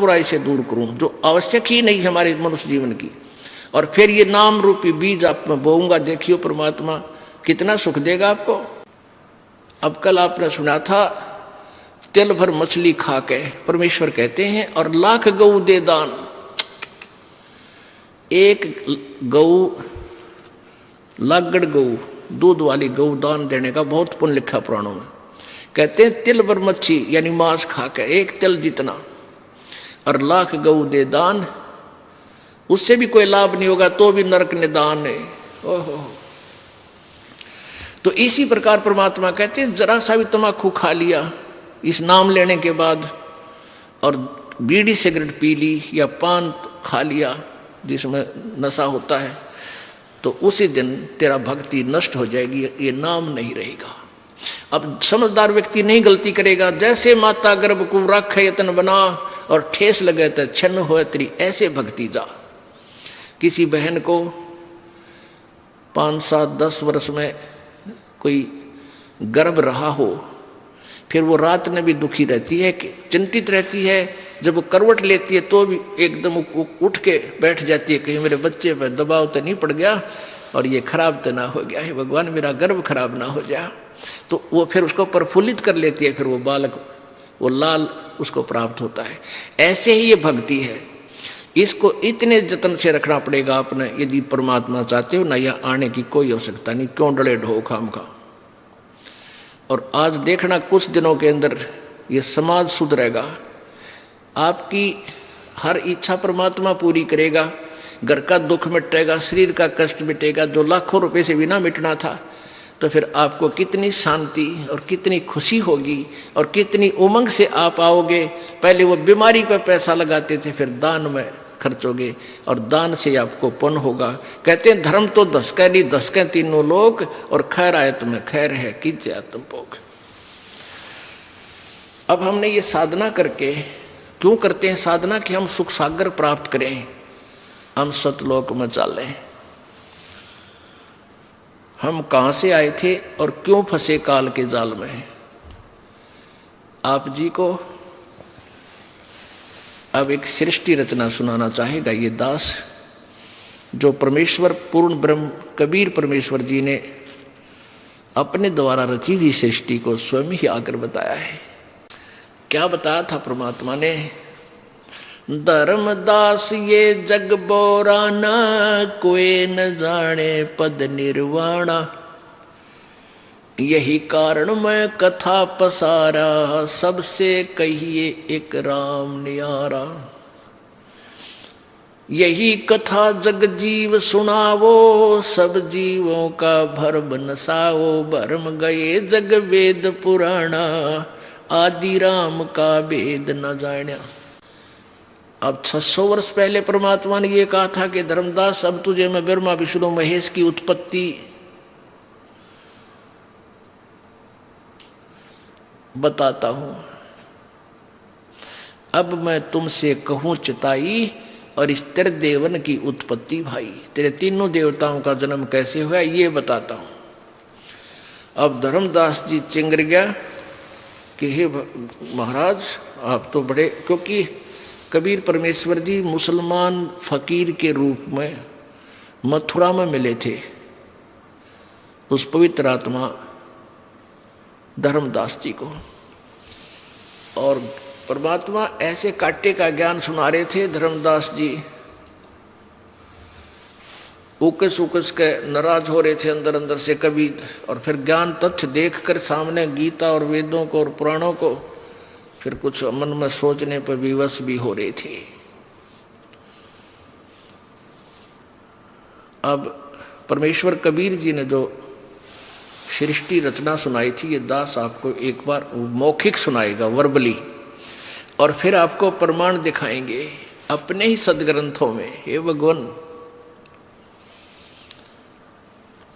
बुराई से दूर करूं जो आवश्यक ही नहीं हमारे मनुष्य जीवन की। और फिर ये नाम रूपी बीज आप में बोऊंगा, देखियो परमात्मा कितना सुख देगा आपको। अब कल आपने सुना था तिल भर मछली खा के परमेश्वर कहते हैं और लाख गऊ दे दान। एक गऊ, लागड़ गऊ, दूध वाली गऊ दान देने का बहुत पुण्य लिखा पुराणों में। कहते हैं तिल भर मच्छी यानी मांस खा के एक तिल जितना और लाख गऊ दे दान, उससे भी कोई लाभ नहीं होगा तो भी नरक निदान है। ओहो। तो इसी प्रकार परमात्मा कहते हैं जरा सा भी तम्बाकू खा लिया इस नाम लेने के बाद और बीड़ी सिगरेट पी ली या पान खा लिया जिसमें नशा होता है, तो उसी दिन तेरा भक्ति नष्ट हो जाएगी, ये नाम नहीं रहेगा। अब समझदार व्यक्ति नहीं गलती करेगा। जैसे माता गर्भ को रख यतन बना और ठेस लगे तो छन्न हो तेरी, ऐसे भक्ति जा। किसी बहन को 5, 7, 10 वर्ष में कोई गर्भ रहा हो, फिर वो रात में भी दुखी रहती है, चिंतित रहती है। जब वो करवट लेती है तो भी एकदम उठ के बैठ जाती है, कहीं मेरे बच्चे पर दबाव तो नहीं पड़ गया और ये खराब तो ना हो गया है, भगवान मेरा गर्भ खराब ना हो जाए। तो वो फिर उसको प्रफुल्लित कर लेती है, फिर वो बालक, वो लाल उसको प्राप्त होता है। ऐसे ही ये भक्ति है, इसको इतने जतन से रखना पड़ेगा आपने यदि परमात्मा चाहते हो ना। यह आने की कोई आवश्यकता नहीं, क्यों डले ढो खाम खा। और आज देखना कुछ दिनों के अंदर ये समाज सुधरेगा, आपकी हर इच्छा परमात्मा पूरी करेगा, घर का दुख मिटेगा, शरीर का कष्ट मिटेगा जो लाखों रुपए से बिना मिटना था। तो फिर आपको कितनी शांति और कितनी खुशी होगी और कितनी उमंग से आप आओगे। पहले वो बीमारी पर पैसा लगाते थे, फिर दान में खर्चोगे और दान से आपको पुण्य होगा। कहते हैं धर्म तो धसके नहीं धसके तीनों लोग और खैर आयत में खैर है कीजिए आत्म भोग। अब हमने ये साधना करके क्यों करते हैं साधना कि हम सुख सागर प्राप्त करें, हम सतलोक में चलें। हम कहाँ से आए थे और क्यों फंसे काल के जाल में। आप जी को अब एक सृष्टि रचना सुनाना चाहेगा ये दास, जो परमेश्वर पूर्ण ब्रह्म कबीर परमेश्वर जी ने अपने द्वारा रची हुई सृष्टि को स्वयं ही आकर बताया है। क्या बताया था परमात्मा ने? धर्मदास ये जग बोराना, कोई न जाने पद निर्वाणा। यही कारण मैं कथा पसारा, सबसे कहिए एक राम नियारा। यही कथा जग जीव सुनावो, सब जीवों का भरम नसाओ। भरम गए जग वेद पुराणा, आदि राम का वेद न जाना। अब 600 वर्ष पहले परमात्मा ने ये कहा था कि धर्मदास अब तुझे मैं ब्रह्मा विष्णु महेश की उत्पत्ति बताता हूं। अब मैं तुमसे कहूं चिताई और इस तेरे देवन की उत्पत्ति भाई, तेरे तीनों देवताओं का जन्म कैसे हुआ ये बताता हूं। अब धर्मदास जी चिंगर गया कि हे महाराज आप तो बड़े, क्योंकि कबीर परमेश्वर जी मुसलमान फकीर के रूप में मथुरा में मिले थे उस पवित्र आत्मा धर्मदास जी को, और परमात्मा ऐसे काटे का ज्ञान सुना रहे थे। धर्मदास जी उकस उकस के नाराज हो रहे थे अंदर अंदर से कभी, और फिर ज्ञान तथ्य देखकर सामने गीता और वेदों को और पुराणों को फिर कुछ मन में सोचने पर विवश भी हो रहे थे। अब परमेश्वर कबीर जी ने जो सृष्टि रचना सुनाई थी, ये दास आपको एक बार मौखिक सुनाएगा वर्बली, और फिर आपको प्रमाण दिखाएंगे अपने ही सदग्रंथों में। हे भगवान,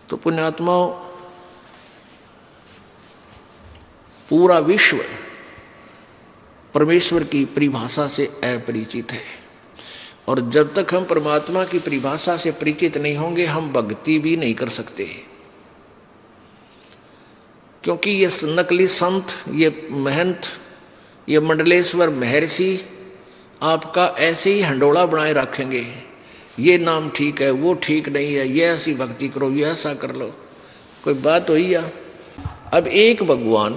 तो पुण्यात्माओं, पूरा विश्व परमेश्वर की परिभाषा से अपरिचित है, और जब तक हम परमात्मा की परिभाषा से परिचित नहीं होंगे हम भक्ति भी नहीं कर सकते। क्योंकि ये नकली संत, ये महंत, ये मंडलेश्वर महर्षि, आपका ऐसे ही हंडोला बनाए रखेंगे, ये नाम ठीक है, वो ठीक नहीं है, ये ऐसी भक्ति करो, ये ऐसा कर लो। कोई बात हुई या? अब एक भगवान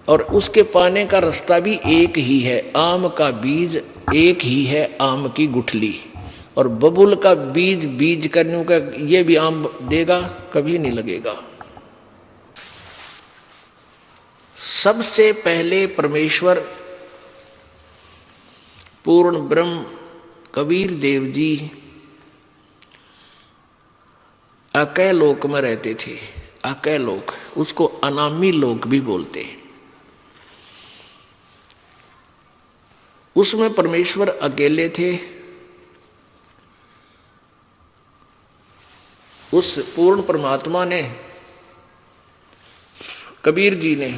और उसके पाने का रास्ता भी एक ही है। आम का बीज एक ही है, आम की गुठली, और बबुल का बीज बीज करने का ये भी आम देगा? कभी नहीं लगेगा। सबसे पहले परमेश्वर पूर्ण ब्रह्म कबीर देव जी अकय लोक में रहते थे। अकय लोक, उसको अनामी लोक भी बोलते हैं। उसमें परमेश्वर अकेले थे। उस पूर्ण परमात्मा ने, कबीर जी ने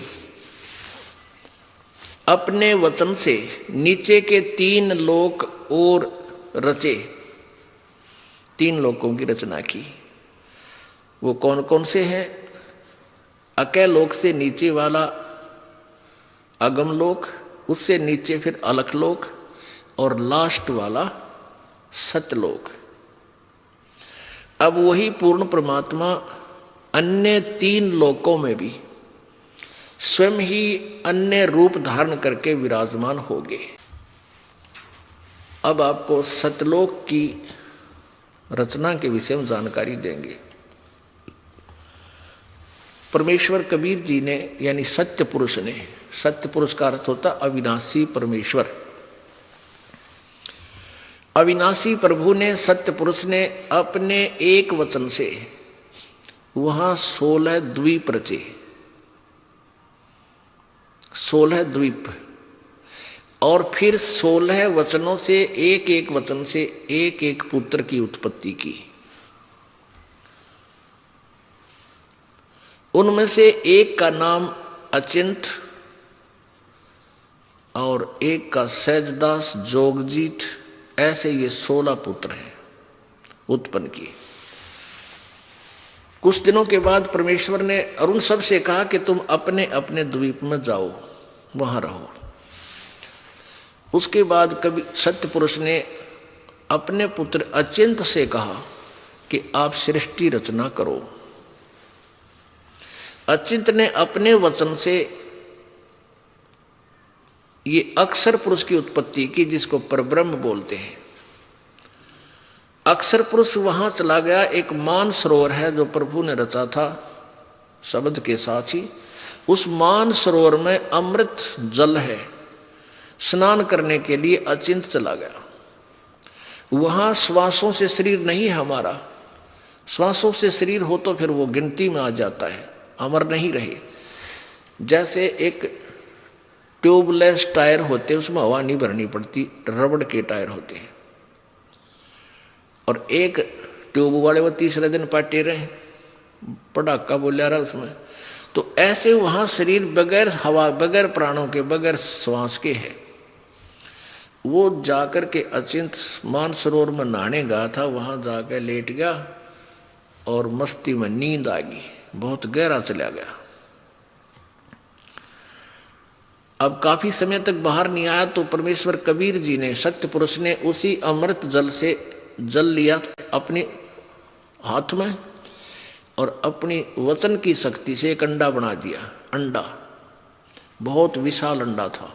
अपने वचन से नीचे के 3 लोक और रचे, 3 लोकों की रचना की। वो कौन कौन से हैं? अकय लोक से नीचे वाला अगम लोक, उससे नीचे फिर अलख लोक, और लास्ट वाला सतलोक। अब वही पूर्ण परमात्मा अन्य 3 लोकों में भी स्वयं ही अन्य रूप धारण करके विराजमान हो गए। अब आपको सतलोक की रचना के विषय में जानकारी देंगे। परमेश्वर कबीर जी ने, यानी सत्य पुरुष ने, सत्य पुरुष का अर्थ होता अविनाशी परमेश्वर, अविनाशी प्रभु ने, सत्य पुरुष ने अपने एक वचन से वहां 16 द्वीप रचे। 16 द्वीप, और फिर 16 वचनों से, एक एक वचन से एक एक पुत्र की उत्पत्ति की। उनमें से एक का नाम अचिंत, और एक का सहजदास, जोगजीत, ऐसे ये 16 पुत्र हैं उत्पन्न किए। कुछ दिनों के बाद परमेश्वर ने अरुण सब से कहा कि तुम अपने अपने द्वीप में जाओ, वहां रहो। उसके बाद कभी सत्य पुरुष ने अपने पुत्र अचिंत से कहा कि आप सृष्टि रचना करो। अचिंत ने अपने वचन से ये अक्षर पुरुष की उत्पत्ति की, जिसको परब्रह्म बोलते हैं। अक्षर पुरुष वहां चला गया। एक मान सरोवर है जो प्रभु ने रचा था शब्द के साथ ही। उस मान सरोवर में अमृत जल है, स्नान करने के लिए अचिंत चला गया। वहां श्वासों से शरीर नहीं है हमारा। श्वासों से शरीर हो तो फिर वो गिनती में आ जाता है, अमर नहीं रहे। जैसे एक ट्यूबलेस टायर होते हैं, उसमें हवा नहीं भरनी पड़ती, रबड़ के टायर होते हैं। और एक ट्यूब वाले वो तीसरे दिन पाटे रहे, पटाखा बोलिया रहा उसमें। तो ऐसे वहां शरीर बगैर हवा, बगैर प्राणों के, बगैर श्वास के है। वो जाकर के अचिंत मानसरोवर में नहाने गया था, वहां जाकर लेट गया और मस्ती में नींद आ गई, बहुत गहरा चला गया। अब काफी समय तक बाहर नहीं आया तो परमेश्वर कबीर जी ने, सत्य पुरुष ने, उसी अमृत जल से जल लिया अपने हाथ में और अपनी वचन की शक्ति से एक अंडा बना दिया। अंडा बहुत विशाल अंडा था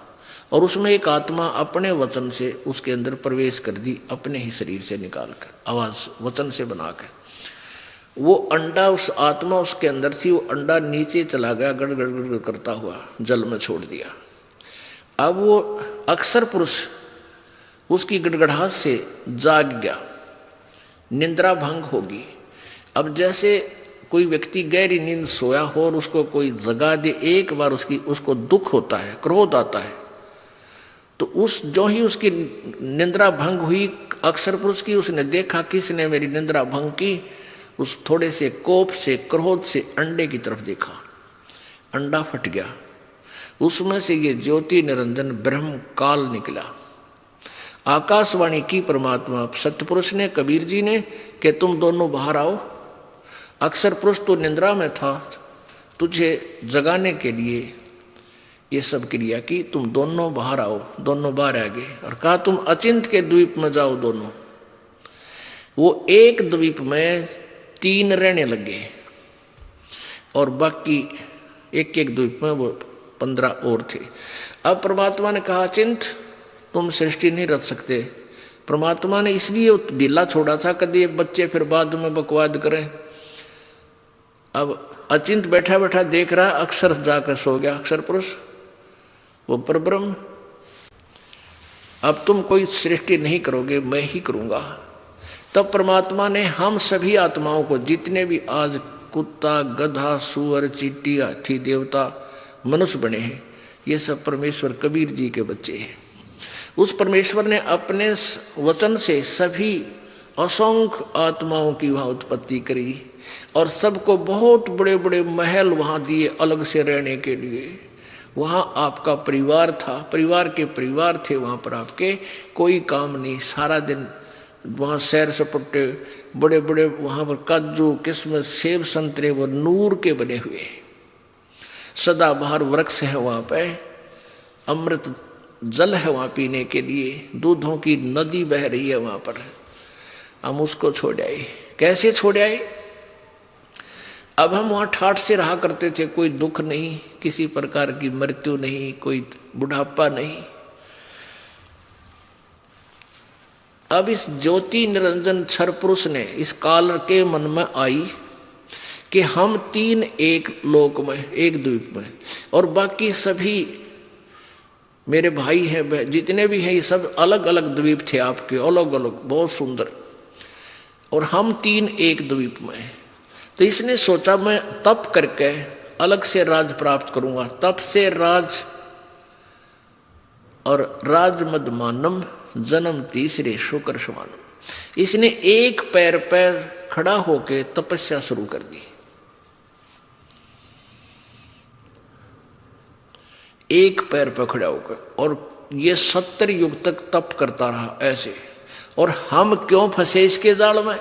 और उसमें एक आत्मा अपने वचन से उसके अंदर प्रवेश कर दी, अपने ही शरीर से निकालकर, आवाज वचन से बनाकर। वो अंडा, उस आत्मा उसके अंदर थी, वो अंडा नीचे चला गया, गड़गड़ गड़गड़ करता हुआ जल में छोड़ दिया। अब वो अक्षर पुरुष उसकी गड़गड़ाहट से जाग गया, निंद्रा भंग होगी। अब जैसे कोई व्यक्ति गहरी नींद सोया हो और उसको कोई जगा दे, एक बार उसको दुख होता है, क्रोध आता है, तो उस जो ही उसकी निंद्रा भंग हुई अक्षर पुरुष की, उसने देखा किसने मेरी निंद्रा भंग की। उस थोड़े से कोप से, क्रोध से अंडे की तरफ देखा, अंडा फट गया, उसमें से ये ज्योति निरंजन ब्रह्म काल निकला। आकाशवाणी की परमात्मा सत्यपुरुष ने, कबीर जी ने, कि तुम दोनों बाहर आओ। अक्षर पुरुष तो निंद्रा में था, तुझे जगाने के लिए ये सब क्रिया की, तुम दोनों बाहर आओ, दोनों बाहर आ गए और कहा तुम अचिंत के द्वीप में जाओ दोनों। वो एक द्वीप में 3 रहने लगे और बाकी एक एक द्वीप में वो 15 और थे। अब परमात्मा ने कहा अचिंत तुम सृष्टि नहीं रच सकते। परमात्मा ने इसलिए ढीला छोड़ा था कभी बच्चे फिर बाद में बकवाद करें। अब अचिंत बैठा बैठा देख रहा, अक्षर जाकर सो गया, अक्षर पुरुष वो परब्रह्म। अब तुम कोई सृष्टि नहीं करोगे, मैं ही करूंगा। तब परमात्मा ने हम सभी आत्माओं को, जितने भी आज कुत्ता गधा सूअर चींटी हाथी देवता मनुष्य बने हैं, ये सब परमेश्वर कबीर जी के बच्चे हैं। उस परमेश्वर ने अपने वचन से सभी असंख्य आत्माओं की वहाँ उत्पत्ति करी और सबको बहुत बड़े बड़े महल वहाँ दिए अलग से रहने के लिए। वहाँ आपका परिवार था, परिवार के परिवार थे वहाँ पर आपके, कोई काम नहीं, सारा दिन वहाँ सैर सपट्टे बड़े बड़े, वहाँ पर काजू किस्मत सेब संतरे वो नूर के बने हुए, सदाबहार वृक्ष है वहाँ पे, अमृत जल है वहाँ पीने के लिए, दूधों की नदी बह रही है वहाँ पर। हम उसको छोड़ आए। कैसे छोड़ आए? अब हम वहाँ ठाठ से रहा करते थे, कोई दुख नहीं, किसी प्रकार की मृत्यु नहीं, कोई बुढ़ापा नहीं। अब इस ज्योति निरंजन क्षर पुरुष ने इस काल के मन में आई कि हम 3 एक लोक में, एक द्वीप में, और बाकी सभी मेरे भाई हैं, जितने भी हैं, ये सब अलग अलग द्वीप थे आपके, अलग अलग बहुत सुंदर, और हम 3 एक द्वीप में। तो इसने सोचा मैं तप करके अलग से राज प्राप्त करूंगा। तप से राज और राजमदमानम जन्म तीसरे शुक्र समानम। इसने एक पैर पर खड़ा होकर तपस्या शुरू कर दी। एक पैर पर खड़ा होकर, और ये 70 युग तक तप करता रहा ऐसे। और हम क्यों फंसे इसके जाल में?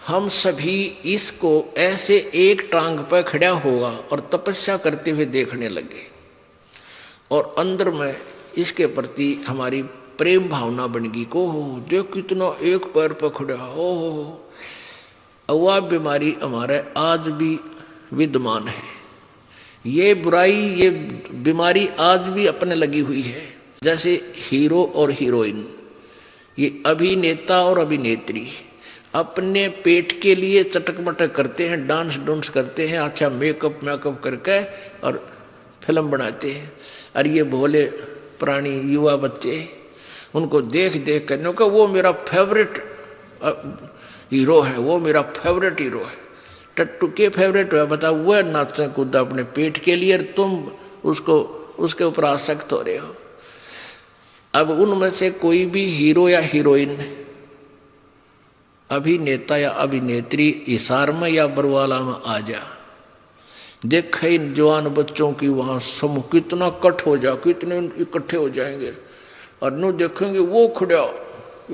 हम सभी इसको ऐसे एक टांग पर खड़ा होगा और तपस्या करते हुए देखने लगे, और अंदर में इसके प्रति हमारी प्रेम भावना बन गई को देख कितना एक पैर पर खड़ा हो। वह बीमारी हमारे आज भी विद्यमान है, ये बुराई, ये बीमारी आज भी अपने लगी हुई है। जैसे हीरो और हीरोइन, ये अभिनेता और अभिनेत्री अपने पेट के लिए चटक मटक करते हैं, डांस डूंस करते हैं, अच्छा मेकअप करके और फिल्म बनाते हैं। और ये भोले प्राणी युवा बच्चे उनको देख देख कर का वो मेरा फेवरेट हीरो है, वो मेरा फेवरेट हीरो है। टट्टू के फेवरेट है, बताओ, वह नाचते कूदा अपने पेट के लिए, तुम उसको उसके ऊपर आसक्त हो रहे हो। अब उनमें से कोई भी हीरो या हीरोइन, अभिनेता या अभिनेत्री इशार में या बरवाला में आ जा, देख इन जवान बच्चों की वहाँ समूह कितना कट हो जा, कितने इकट्ठे हो जाएंगे, और न देखेंगे वो खड़ा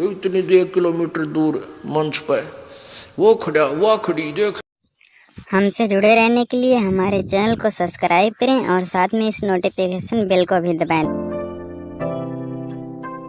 इतनी 1 किलोमीटर दूर मंच पर, वो खड़ा वह खड़ी देख। हमसे जुड़े रहने के लिए हमारे चैनल को सब्सक्राइब करें और साथ में इस नोटिफिकेशन बेल को भी दबाएं।